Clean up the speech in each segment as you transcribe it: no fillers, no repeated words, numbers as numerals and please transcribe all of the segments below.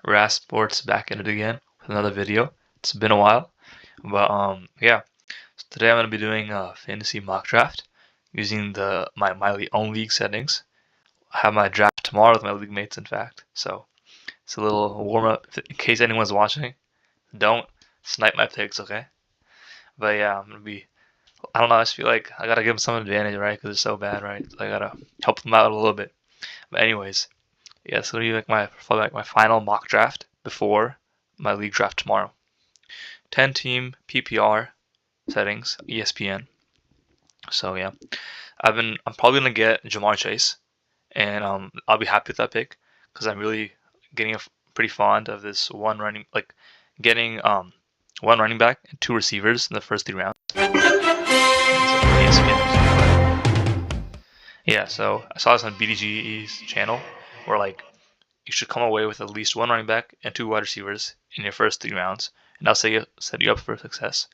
Ras Sports back at it again with another video. It's been a while, but yeah. So today I'm gonna be doing a fantasy mock draft using my own league settings. I have my draft tomorrow with my league mates, in fact. So it's a little warm up in case anyone's watching. Don't snipe my picks, okay? But yeah, I'm gonna be. I don't know. I just feel like I gotta give them some advantage, right? Because they're so bad, right? So I gotta help them out a little bit. But anyways, yeah. So it'll be like my final mock draft before my league draft tomorrow. 10 team PPR settings, ESPN. So yeah, I'm probably gonna get Jamar Chase, and I'll be happy with that pick because I'm really getting pretty fond of this getting one running back and two receivers in the first 3 rounds. Yeah, so I saw this on BDGE's channel where like you should come away with at least one running back and two wide receivers in your first 3 rounds, and that'll set you up for success.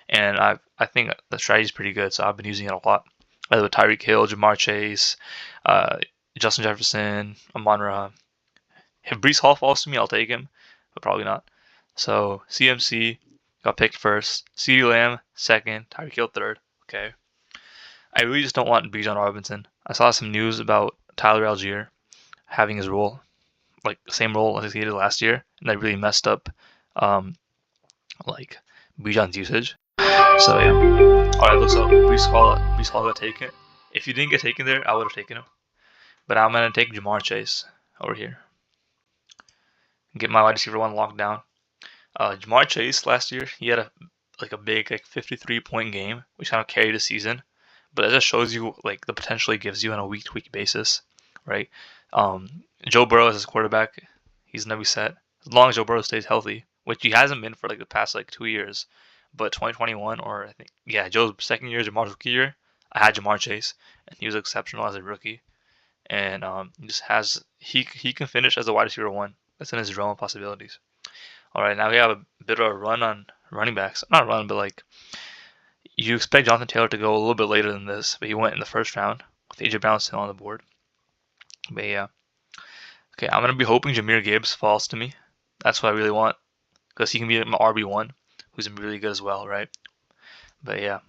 And I think the strategy is pretty good, so I've been using it a lot. Either with Tyreek Hill, Jamar Chase, uh, Justin Jefferson, Amon-Ra. If Breece Hall falls to me, I'll take him, but probably not. So CMC got picked first, CeeDee Lamb second, Tyreek Hill third. Okay. I really just don't want Bijan Robinson. I saw some news about Tyler Algier having his role, like the same role as he did last year, and that really messed up um, like Bijan's usage. So yeah. Alright, looks like Breece Hall got taken. If you didn't get taken there, I would have taken him. But I'm gonna take Jamar Chase over here. Get my wide receiver one locked down. Jamar Chase last year, he had a big 53-point game, which kind of carried the season. But it just shows you like the potential he gives you on a week-to-week basis, right? Joe Burrow as his quarterback, he's gonna be set as long as Joe Burrow stays healthy, which he hasn't been for like the past 2 years. But 2021, or I think Joe's second year, Jamar's rookie year, I had Jamar Chase, and he was exceptional as a rookie. And he just has he can finish as a wide receiver one. That's in his realm of possibilities. All right, now we have a bit of a run on running backs. Not a run, but like you expect Jonathan Taylor to go a little bit later than this, but he went in the first round with AJ Brown still on the board. But yeah, okay, I'm gonna be hoping Jahmyr Gibbs falls to me. That's what I really want because he can be my RB1, who's really good as well, right? But yeah,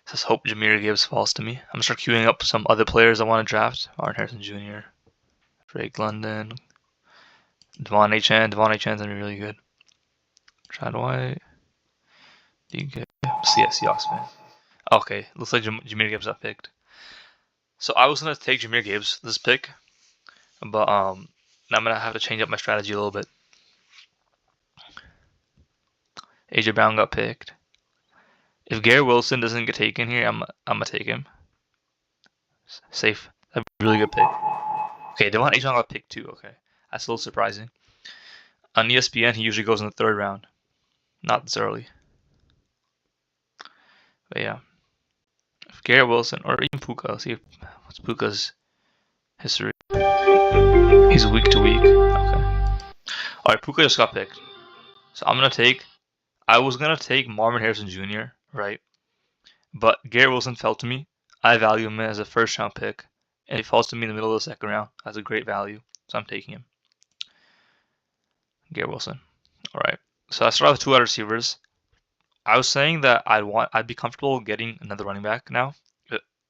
just hope Jahmyr Gibbs falls to me. I'm gonna start queuing up some other players I want to draft. Martin Harrison Jr., Drake London, Devon A. Chan. Devon A. Chan's gonna be really good. Chad White, DK, Seahawks fan. Okay, looks like Jahmyr Gibbs got picked. So I was gonna take Jahmyr Gibbs this pick, but I'm gonna have to change up my strategy a little bit. AJ Brown got picked. If Garrett Wilson doesn't get taken here, I'm gonna take him. Safe. That'd be a really good pick. Okay, Devon Achane got picked too. Okay, that's a little surprising. On ESPN, he usually goes in the 3rd round, not this early. But yeah, if Garrett Wilson or even Puka, let's see what's Puka's history. He's week to week. Okay. All right, Puka just got picked, so I was gonna take Marvin Harrison Jr. right, but Garrett Wilson fell to me. I value him as a 1st-round pick, and he falls to me in the middle of the 2nd round. That's a great value, so I'm taking him. Garrett Wilson. All right. So I started with 2 wide receivers. I was saying that I'd be comfortable getting another running back now.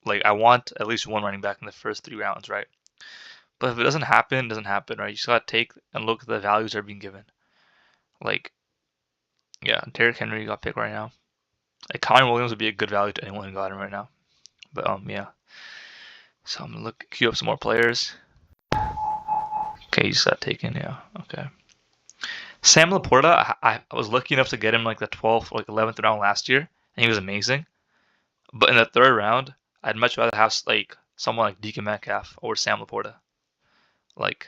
Like I want at least one running back in the first 3 rounds, right? But if it doesn't happen, it doesn't happen, right? You just gotta take and look at the values that are being given. Like, yeah, Derrick Henry got picked right now. Like Kyren Williams would be a good value to anyone who got him right now. But yeah. So I'm gonna queue up some more players. Okay, he just got taken, yeah. Okay. Sam Laporta, I was lucky enough to get him like the 12th or 11th round last year, and he was amazing. But in the 3rd round, I'd much rather have like someone like DK Metcalf over Sam Laporta. Like,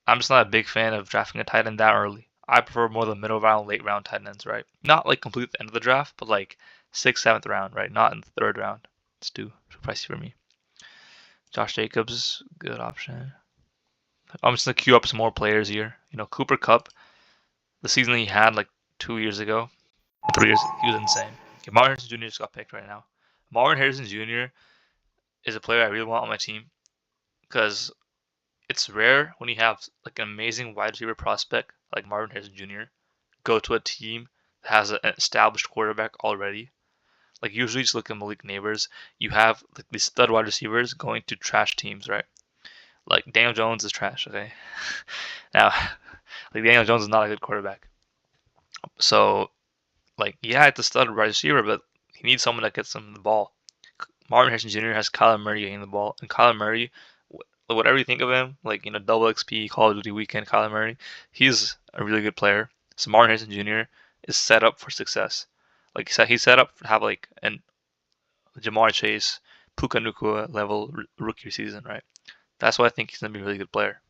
I'm just not a big fan of drafting a tight end that early. I prefer more the middle round, late round tight ends, right? Not like complete the end of the draft, but like 6th, 7th round, right? Not in the 3rd round. It's too pricey for me. Josh Jacobs, good option. I'm just gonna queue up some more players here. Cooper Kupp, the season he had like 2 years ago, 3 years, he was insane. Okay, Martin Harrison Jr. just got picked right now. Martin Harrison Jr. is a player I really want on my team because it's rare when you have like an amazing wide receiver prospect like Marvin Harrison Jr. go to a team that has an established quarterback already. Like usually, just look at Malik Neighbors. You have like these stud wide receivers going to trash teams, right? Like Daniel Jones is trash. Okay, now like Daniel Jones is not a good quarterback. So like yeah, it's a stud wide receiver, but he needs someone that gets him the ball. Marvin Harrison Jr. has Kyler Murray getting the ball, and Kyler Murray, whatever you think of him, like double XP Call of Duty weekend, Kyler Murray, he's a really good player. So Marvin Harrison Jr. is set up for success. Like he's set up to have like an Jamar Chase, Puka Nacua level rookie season, right? That's why I think he's gonna be a really good player.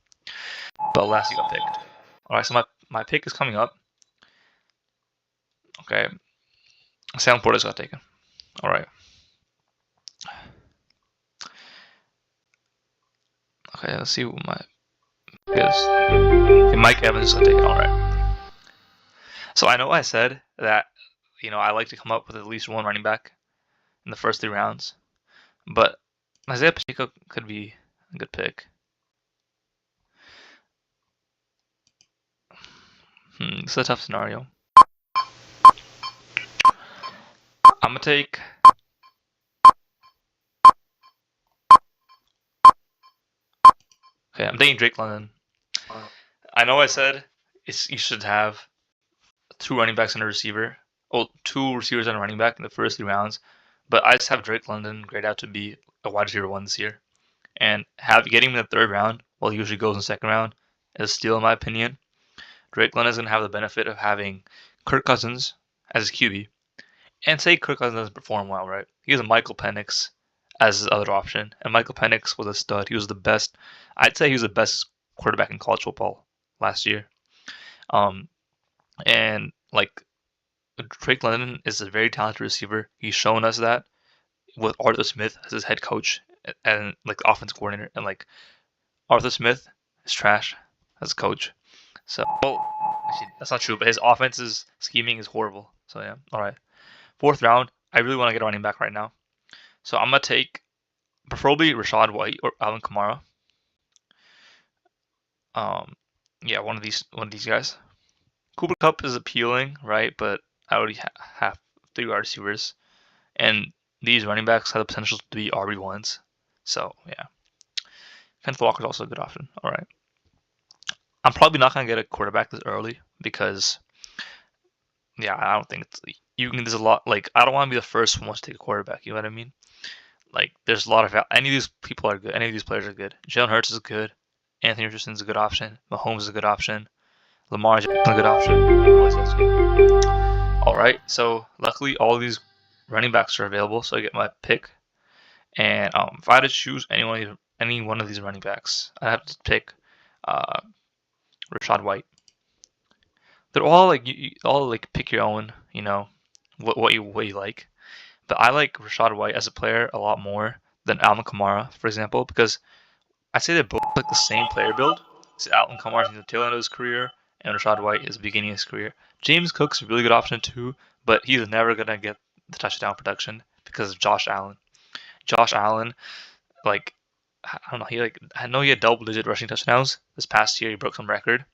But last he got picked. All right, so my pick is coming up. Okay, Sam Portis got taken. All right. Okay, let's see what my pick is. Okay, Mike Evans got taken. All right. So I know I said that I like to come up with at least one running back in the first 3 rounds, but Isaiah Pacheco could be a good pick. It's a tough scenario. I'm gonna take. Okay, I'm taking Drake London. I know I said you should have 2 running backs and a receiver. Well, 2 receivers and a running back in the first 3 rounds, but I just have Drake London grade out to be a wide receiver 1 this year, and getting him in the 3rd round, while he usually goes in the 2nd round, is still, in my opinion. Drake London is gonna have the benefit of having Kirk Cousins as his QB, and say Kirk Cousins doesn't perform well, right? He has a Michael Penix as his other option, and Michael Penix was a stud. He was the best. I'd say he was the best quarterback in college football last year. And like Drake London is a very talented receiver. He's shown us that with Arthur Smith as his head coach and like offense coordinator, and like Arthur Smith is trash as a coach. So actually, that's not true, but his offense's scheming is horrible. So yeah, all right. 4th round, I really want to get a running back right now. So I'm gonna take preferably Rachaad White or Alvin Kamara. Yeah, one of these guys. Cooper Kupp is appealing, right? But I already have 3 wide receivers, and these running backs have the potential to be RB1s. So yeah, Kenneth Walker is also a good option. All right, I'm probably not gonna get a quarterback this early because yeah, I don't think there's a lot. Like I don't want to be the first one to take a quarterback. You know what I mean? Like there's a lot of any of these people are good. Any of these players are good. Jalen Hurts is good. Anthony Richardson is a good option. Mahomes is a good option. Lamar Jackson is a good option. All right. So luckily, all of these running backs are available. So I get my pick. And if I had to choose any one of these running backs, I have to pick Rachaad White. They're all like all like pick your own. What you like. But I like Rachaad White as a player a lot more than Alvin Kamara, for example, because I say they're both like the same player build. So Alvin Kamara is the tail end of his career, and Rachaad White is the beginning of his career. James Cook's a really good option too, but he's never gonna get the touchdown production because of Josh Allen. Josh Allen, like I don't know, I know he had double-digit rushing touchdowns this past year. He broke some record,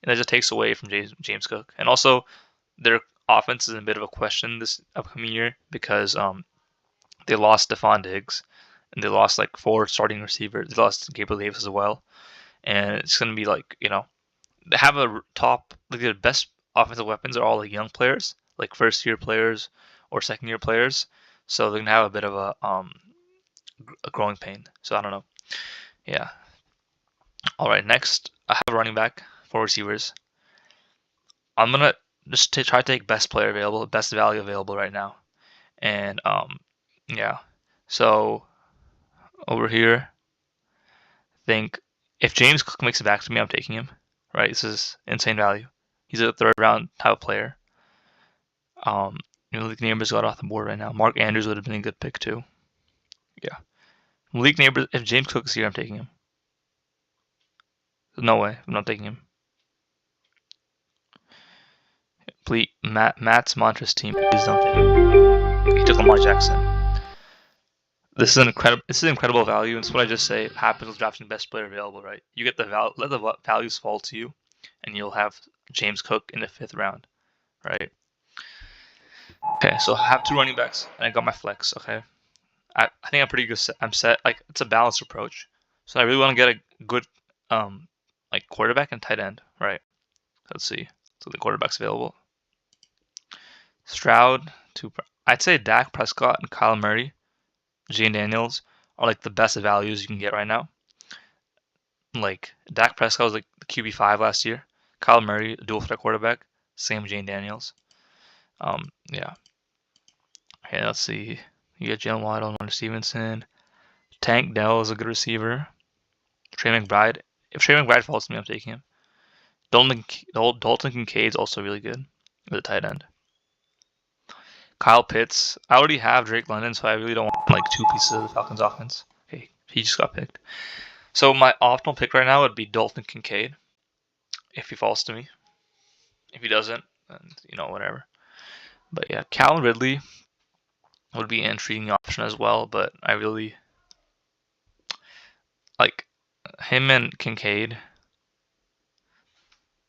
and that just takes away from James Cook. And also, their offense is in a bit of a question this upcoming year because they lost Stephon Diggs, and they lost like 4 starting receivers. They lost Gabriel Davis as well, and it's gonna be like they have a top like their best offensive weapons are all like young players, like first-year players or second-year players. So they're gonna have a bit of a growing pain. So I don't know. Yeah. All right. Next, I have a running back, 4 receivers. I'm gonna just try to take best player available, best value available right now, and yeah. So over here, I think if James Cook makes it back to me, I'm taking him. Right. This is insane value. He's a 3rd round type of player. Malik Neighbors got off the board right now. Mark Andrews would have been a good pick too. Yeah. Malik Neighbors. If James Cook is here, I'm taking him. No way. I'm not taking him. Please, Matt's Montress team. Please don't take him. He took Lamar Jackson. This is incredible. This is incredible value, and it's what I just say happens with drafting best player available, right? You get the let the values fall to you, and you'll have James Cook in the 5th round, right? Okay, so I have 2 running backs, and I got my flex. Okay, I think I'm pretty good. I'm set. Like it's a balanced approach. So I really want to get a good like quarterback and tight end, right? Let's see. So the quarterbacks available. Stroud, I'd say Dak Prescott and Kyle Murray, Jane Daniels are like the best values you can get right now. Like Dak Prescott was like the QB5 last year. Kyle Murray, dual threat quarterback. Same Jane Daniels. Yeah. Okay, let's see. You get Jalen Waddle, Hunter Stevenson. Tank Dell is a good receiver. Trey McBride. If Trey McBride falls to me, I'm taking him. Dalton Kincaid's also really good as a tight end. Kyle Pitts. I already have Drake London, so I really don't want like 2 pieces of the Falcons offense. Okay, he just got picked. So my optimal pick right now would be Dalton Kincaid, if he falls to me. If he doesn't, then whatever. But yeah, Calvin Ridley would be an intriguing option as well, but I really like him and Kincaid.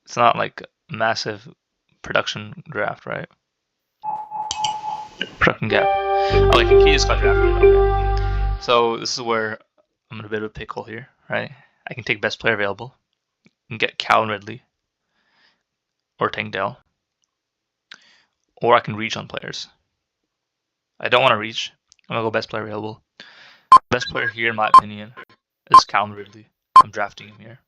It's not like a massive production draft, right? Production gap. Oh, like Kincaid just got drafted. Okay. So this is where I'm in a bit of a pickle here, right? I can take best player available and get Calvin Ridley or Tank Dell, or I can reach on players. I don't want to reach. I'm gonna go best player available. Best player here, in my opinion, is Calvin Ridley. I'm drafting him here.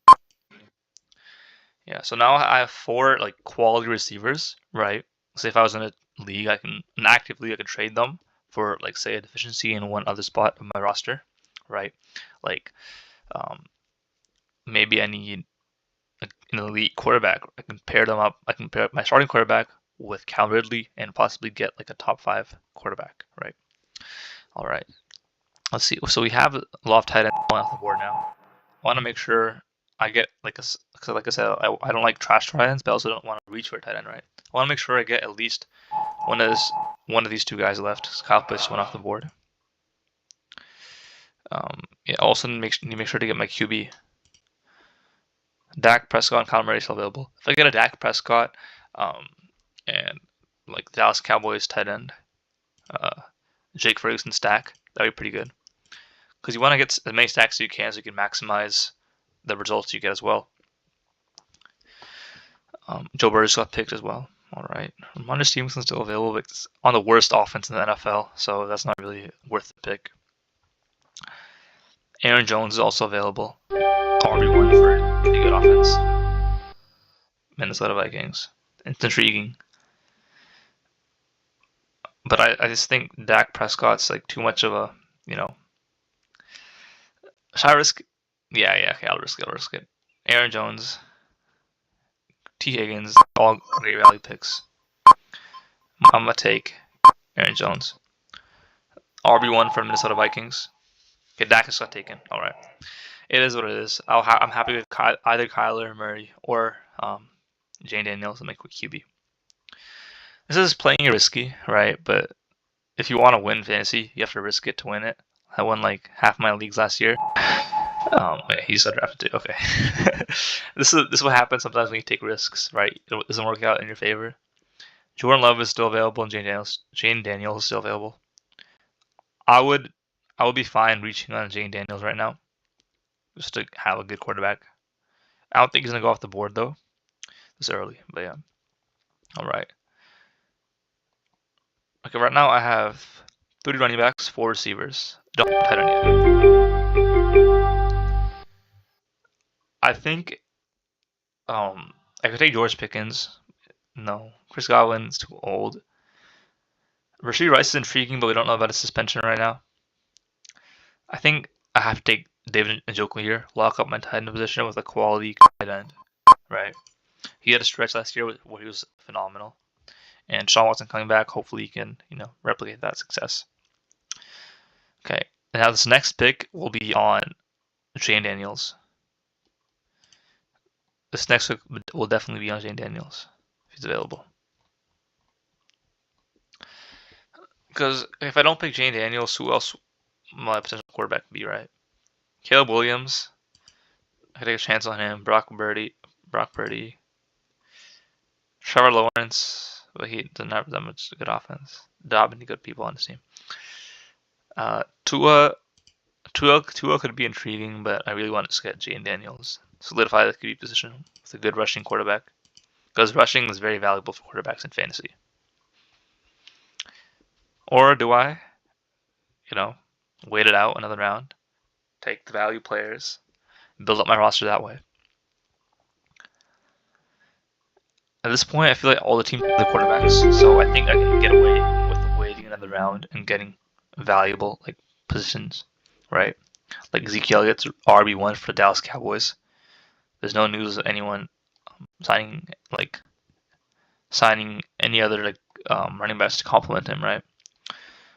Yeah, so now I have 4 like quality receivers, right? So if I was in a league, I could trade them for like say a deficiency in one other spot of my roster, right? Like maybe I need an elite quarterback. I can pair them up. I can pair up my starting quarterback with Calvin Ridley and possibly get like a top 5 quarterback, right? All right. Let's see. So we have a lot of tight ends off the board now. I want to make sure I get like I said, I don't like trash tight ends, but I also don't want to reach for a tight end, right? I want to make sure I get at least one of these 2 guys left. Kyle Pitts went off the board. Yeah. Also need to make sure to get my QB. Dak Prescott and Kyle Murray still available. If I get a Dak Prescott, and like the Dallas Cowboys tight end, Jake Ferguson stack, that'd be pretty good. Because you want to get as many stacks as you can so you can maximize the results you get as well. Joe Burrow got picked as well. All right. Ramondre Stevenson's still available, but it's on the worst offense in the NFL, so that's not really worth the pick. Aaron Jones is also available. RB1 for a pretty good offense. Minnesota Vikings. It's intriguing. But I just think Dak Prescott's like too much of a, should I risk? Yeah, okay, I'll risk it. Aaron Jones, T. Higgins, all great value picks. I'm gonna take Aaron Jones. RB1 for Minnesota Vikings. Okay, Dak just got taken. All right, it is what it is. I'm happy with either Kyler Murray or Jane Daniels to make quick QB. This is playing risky, right? But if you want to win fantasy, you have to risk it to win it. I won like half my leagues last year. Wait, he's drafted too. Okay. This is what happens sometimes when you take risks, right? It doesn't work out in your favor. Jordan Love is still available, and Jane Daniels is still available. I would be fine reaching on Jane Daniels right now, just to have a good quarterback. I don't think he's gonna go off the board though, this early. But yeah. All right. Okay, right now I have 30 running backs, 4 receivers. Don't have tight end yet. I think I could take George Pickens. No. Chris Godwin's too old. Rashee Rice is intriguing, but we don't know about his suspension right now. I think I have to take David Njoku here. Lock up my tight end position with a quality tight end. Right. He had a stretch last year where he was phenomenal. And Sean Watson coming back, hopefully he can, replicate that success. Okay. Now this next pick will be on Jane Daniels. This next pick will definitely be on Jane Daniels if he's available. Because if I don't pick Jane Daniels, who else? my potential quarterback could be, right? Caleb Williams, I could take a chance on him. Brock Purdy, Trevor Lawrence, but he doesn't have that much good offense. Not many good people on the team. Tua could be intriguing, but I really want to get Jayden Daniels, solidify the QB position with a good rushing quarterback, because rushing is very valuable for quarterbacks in fantasy. Or do I, wait it out another round, take the value players, build up my roster that way? At this point, I feel like all the teams have the quarterbacks, so I think I can get away with waiting another round and getting valuable positions, right? Like Ezekiel Elliott's RB1 for the Dallas Cowboys. There's no news of anyone signing any other running backs to complement him, right?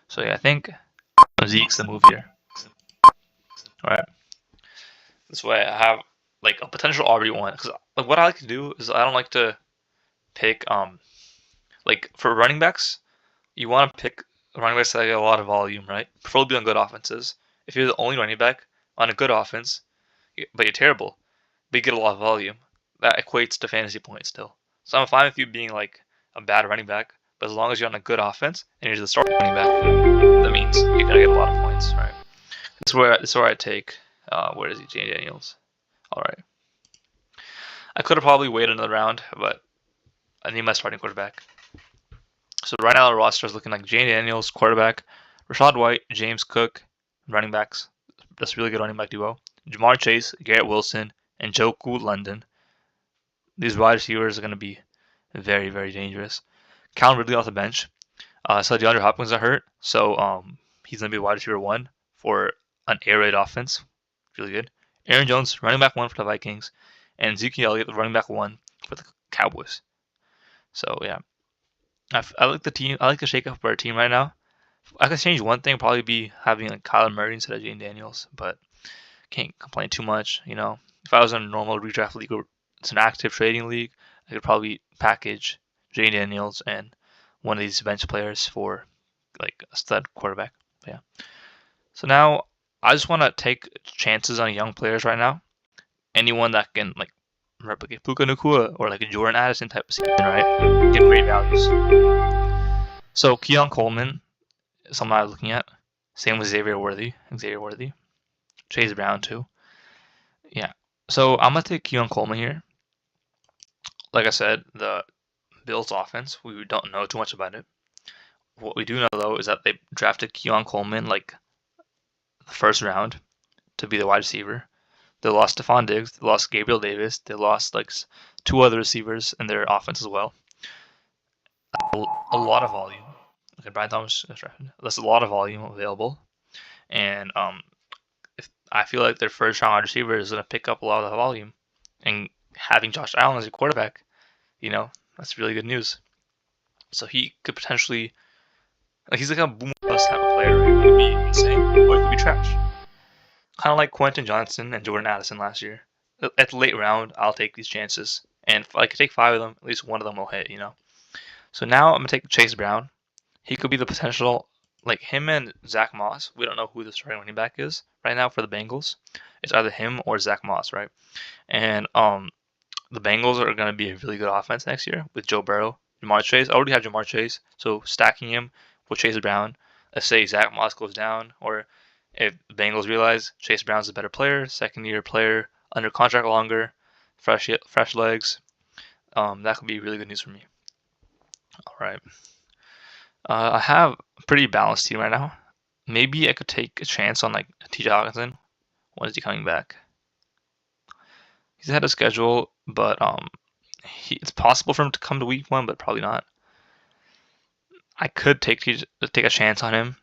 So yeah, I think Zeke's the move here. Alright. This way I have a potential RB1, because what I like to do is I don't like to pick for running backs, you want to pick running backs that get a lot of volume, right? Preferably on good offenses. If you're the only running back on a good offense, but you're terrible, but you get a lot of volume, that equates to fantasy points still. So I'm fine with you being a bad running back, but as long as you're on a good offense and you're the starting running back, that means you're gonna get a lot of points, right? This is where I take. Where is he, Jayden Daniels? All right. I could have probably waited another round, but I need my starting quarterback. So right now the roster is looking like Jayden Daniels, quarterback, Rachaad White, James Cook, running backs. That's a really good running back duo. Ja'Marr Chase, Garrett Wilson, and Njoku London. These wide receivers are going to be very, very dangerous. Calvin Ridley off the bench. So DeAndre Hopkins are hurt, so he's going to be wide receiver 1 for an air raid offense. Really good. Aaron Jones, running back 1 for the Vikings, and Ezekiel Elliott, running back 1 for the Cowboys. So yeah, I like the team. I like the shakeup of our team right now. I could change one thing, probably be having Kyler Murray instead of Jayden Daniels, but can't complain too much. If I was in a normal redraft league or it's an active trading league, I could probably package Jayden Daniels and one of these bench players for a stud quarterback. But yeah. So now I just want to take chances on young players right now. Anyone that can replicate Puka Nacua or a Jordan Addison type of season, right? Get great values. So Keon Coleman is someone I was looking at. Same with Xavier Worthy. Chase Brown too. Yeah. So I'm gonna take Keon Coleman here. Like I said, the Bills offense, we don't know too much about it. What we do know though is that they drafted Keon Coleman the first round to be the wide receiver. They lost Stephon Diggs, they lost Gabriel Davis, they lost 2 other receivers in their offense as well. A lot of volume. Okay, Brian Thomas, there's a lot of volume available, and if I feel like their first round wide receiver is going to pick up a lot of the volume, and having Josh Allen as a quarterback, that's really good news. So he could potentially, he's like a boom bust type of player. Right? He could be insane, or he could be trash. Kind of like Quentin Johnson and Jordan Addison last year. At the late round, I'll take these chances, and if I could take 5 of them, at least one of them will hit. So now I'm gonna take Chase Brown. He could be the potential, him and Zach Moss. We don't know who the starting running back is right now for the Bengals. It's either him or Zach Moss, right? And the Bengals are going to be a really good offense next year with Joe Burrow, Ja'Marr Chase. I already have Ja'Marr Chase, so stacking him with Chase Brown. Let's say Zach Moss goes down, or if the Bengals realize Chase Brown's a better player, second-year player, under contract longer, fresh legs, that could be really good news for me. All right. I have a pretty balanced team right now. Maybe I could take a chance on TJ Hawkinson. When is he coming back? He's ahead of schedule, but it's possible for him to come to week 1, but probably not. I could take a chance on him.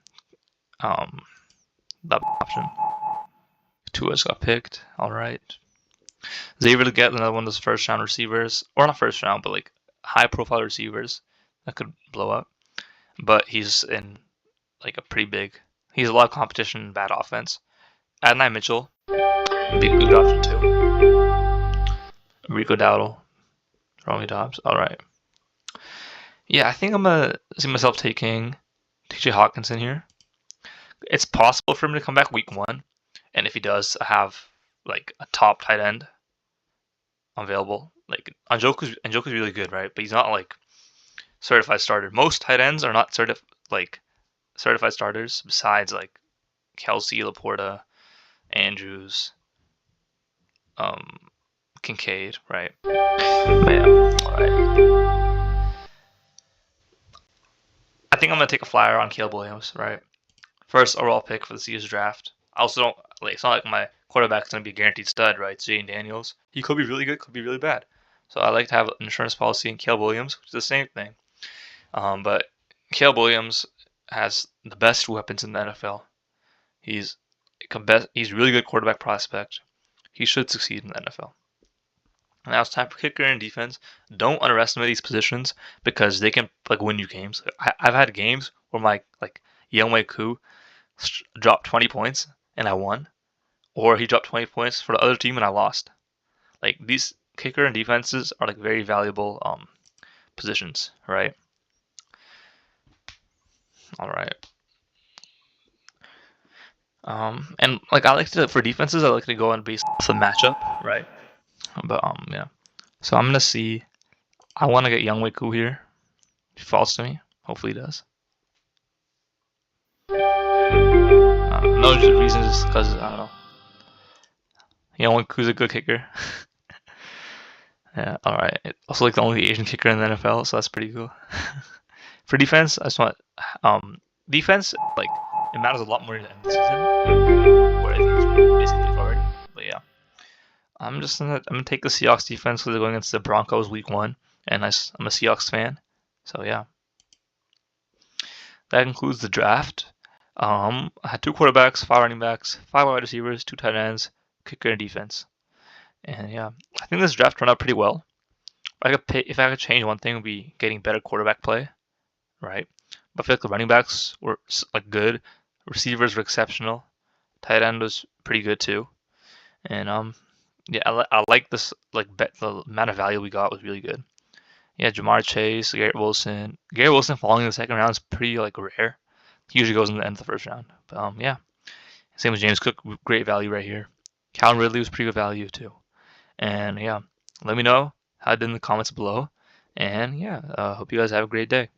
That option. Tua's got picked. All right. Xavier to get another one of those first round receivers, or not first round, but high profile receivers that could blow up. But he's in a pretty big. He has a lot of competition and bad offense. Adonai Mitchell, be a good option too. Rico Dowdle, Romeo Dobbs. All right. Yeah, I think I'm gonna see myself taking TJ Hawkinson here. it's possible for him to come back week 1, and if he does, I have like a top tight end available. Like Njoku's really good, right? But he's not like certified starter. Most tight ends are not certified starters. Besides like Kelsey, Laporta, Andrews, Kincaid, right? But yeah, all right. I think I'm gonna take a flyer on Caleb Williams, right? First overall pick for this year's draft. I also don't like. It's not like my quarterback's gonna be a guaranteed stud, right? It's Jayden Daniels. He could be really good, could be really bad. So I like to have an insurance policy in Caleb Williams, which is the same thing. But Caleb Williams has the best weapons in the NFL. He's he's a really good quarterback prospect. He should succeed in the NFL. Now it's time for kicker and defense. Don't underestimate these positions because they can like win you games. I've had games where my like Younghoe Koo dropped 20 points and I won, or he dropped 20 points for the other team and I lost. Like these kicker and defenses are like very valuable positions, right? All right. And like I like to for defenses, I like to go on based off the matchup, right? But yeah. So I'm gonna see. I want to get Younghoe Koo here. If he falls to me, hopefully he does. No reason, just because I don't know. Younghoe Koo's a good kicker. Yeah. All right. Also, like the only Asian kicker in the NFL, so that's pretty cool. For defense, I just want defense like it matters a lot more in the end of the season, where I think it's basically covered. But yeah. I'm gonna take the Seahawks defense because they're going against the Broncos week 1, and I'm a Seahawks fan, so yeah. That concludes the draft. I had 2 quarterbacks, 5 running backs, 5 wide receivers, 2 tight ends, kicker, and defense. And yeah, I think this draft turned out pretty well. If I could change one thing, it would be getting better quarterback play, right? But I feel like the running backs were like good, receivers were exceptional, tight end was pretty good too, and yeah, I like this the amount of value we got was really good. Yeah, Ja'Marr Chase, Garrett Wilson. Garrett Wilson falling in the second round is pretty like rare. He usually goes in the end of the first round. But yeah, same with James Cook, great value right here. Calvin Ridley was pretty good value too. And yeah, let me know how it did in the comments below. And yeah, hope you guys have a great day.